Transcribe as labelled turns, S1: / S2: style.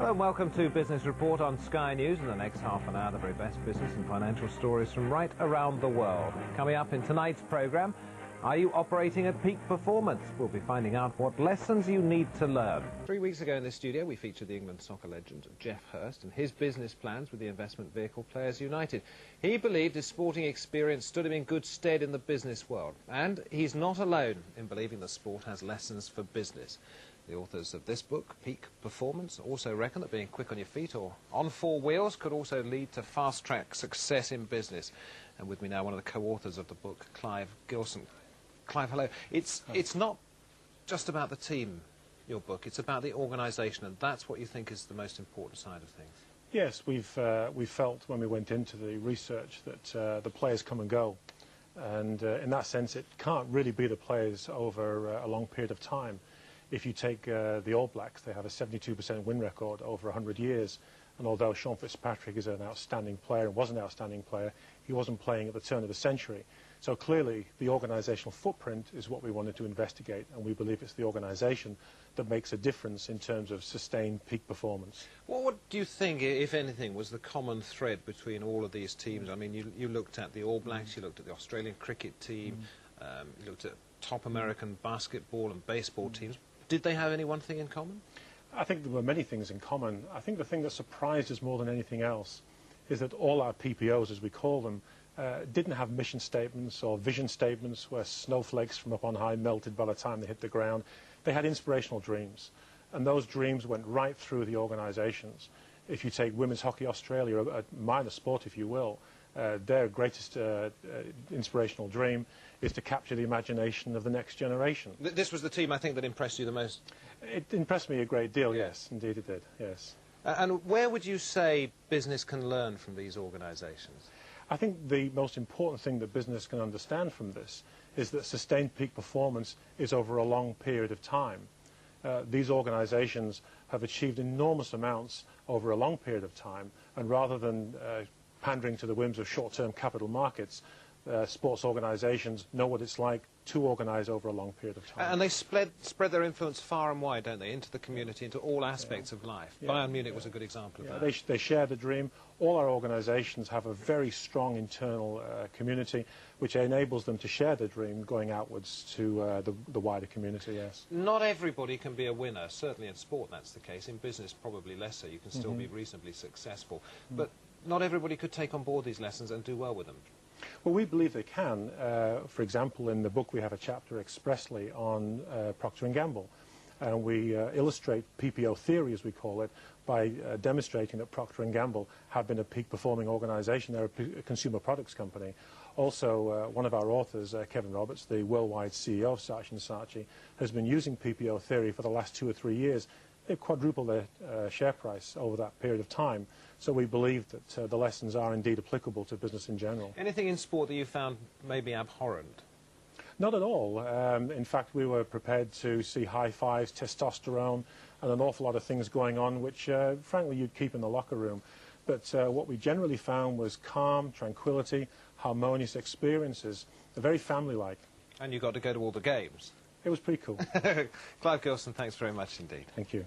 S1: Hello and welcome to Business Report on Sky News. In the next half an hour, the very best business and financial stories from right around the world. Coming up in tonight's programme, are you operating at peak performance? We'll be finding out what lessons you need to learn. 3 weeks ago in this studio, we featured the England soccer legend Geoff Hurst and his business plans with the investment vehicle Players United. He believed his sporting experience stood him in good stead in the business world. And he's not alone in believing the sport has lessons for business. The authors of this book, Peak Performance, also reckon that being quick on your feet or on four wheels could also lead to fast-track success in business. And with me now, one of the co-authors of the book, Clive Gilson. Clive, hello. It's not just about the team, your book. It's about the organisation, and that's what you think is the most important side of things.
S2: Yes, we felt when we went into the research that the players come and go. And in that sense, it can't really be the players over a long period of time. If you take the All Blacks, they have a 72% win record over 100 years. And although Sean Fitzpatrick is an outstanding player and was an outstanding player, he wasn't playing at the turn of the century. So clearly, the organisational footprint is what we wanted to investigate, and we believe it's the organisation that makes a difference in terms of sustained peak performance.
S1: Well, what do you think, if anything, was the common thread between all of these teams? I mean, you looked at the All Blacks, you looked at the Australian cricket team, you looked at top American basketball and baseball teams. Did they have any one thing in common?
S2: I think there were many things in common. I think the thing that surprised us more than anything else is that all our PPOs, as we call them, didn't have mission statements or vision statements where snowflakes from up on high melted by the time they hit the ground. They had inspirational dreams, and those dreams went right through the organisations. If you take Women's Hockey Australia, a minor sport if you will, their greatest inspirational dream is to capture the imagination of the next generation.
S1: This was the team, I think, that impressed you the most?
S2: It impressed me a great deal, yes, indeed it did, yes.
S1: And where would you say business can learn from these organisations?
S2: I think the most important thing that business can understand from this is that sustained peak performance is over a long period of time. These organisations have achieved enormous amounts over a long period of time, and rather than pandering to the whims of short-term capital markets, sports organisations know what it's like to organise over a long period of time.
S1: And they spread their influence far and wide, don't they, into the community, into all aspects of life. Bayern Munich was a good example of that.
S2: They share the dream. All our organisations have a very strong internal community, which enables them to share the dream going outwards to the wider community, yes.
S1: Not everybody can be a winner. Certainly in sport that's the case. In business, probably less so. You can still be reasonably successful. But not everybody could take on board these lessons and do well with them.
S2: Well, we believe they can. For example, in the book we have a chapter expressly on Procter & Gamble. And we illustrate PPO theory, as we call it, by demonstrating that Procter & Gamble have been a peak-performing organisation. They're a consumer products company. Also, one of our authors, Kevin Roberts, the worldwide CEO of Saatchi & Saatchi, has been using PPO theory for the last 2 or 3 years. They've quadrupled their share price over that period of time. So we believe that the lessons are indeed applicable to business in general.
S1: Anything in sport that you found maybe abhorrent?
S2: Not at all. In fact, we were prepared to see high fives, testosterone, and an awful lot of things going on, which, frankly, you'd keep in the locker room. But what we generally found was calm, tranquility, harmonious experiences, very family-like.
S1: And you got to go to all the games?
S2: It was pretty cool.
S1: Clive Gilson, thanks very much indeed.
S2: Thank you.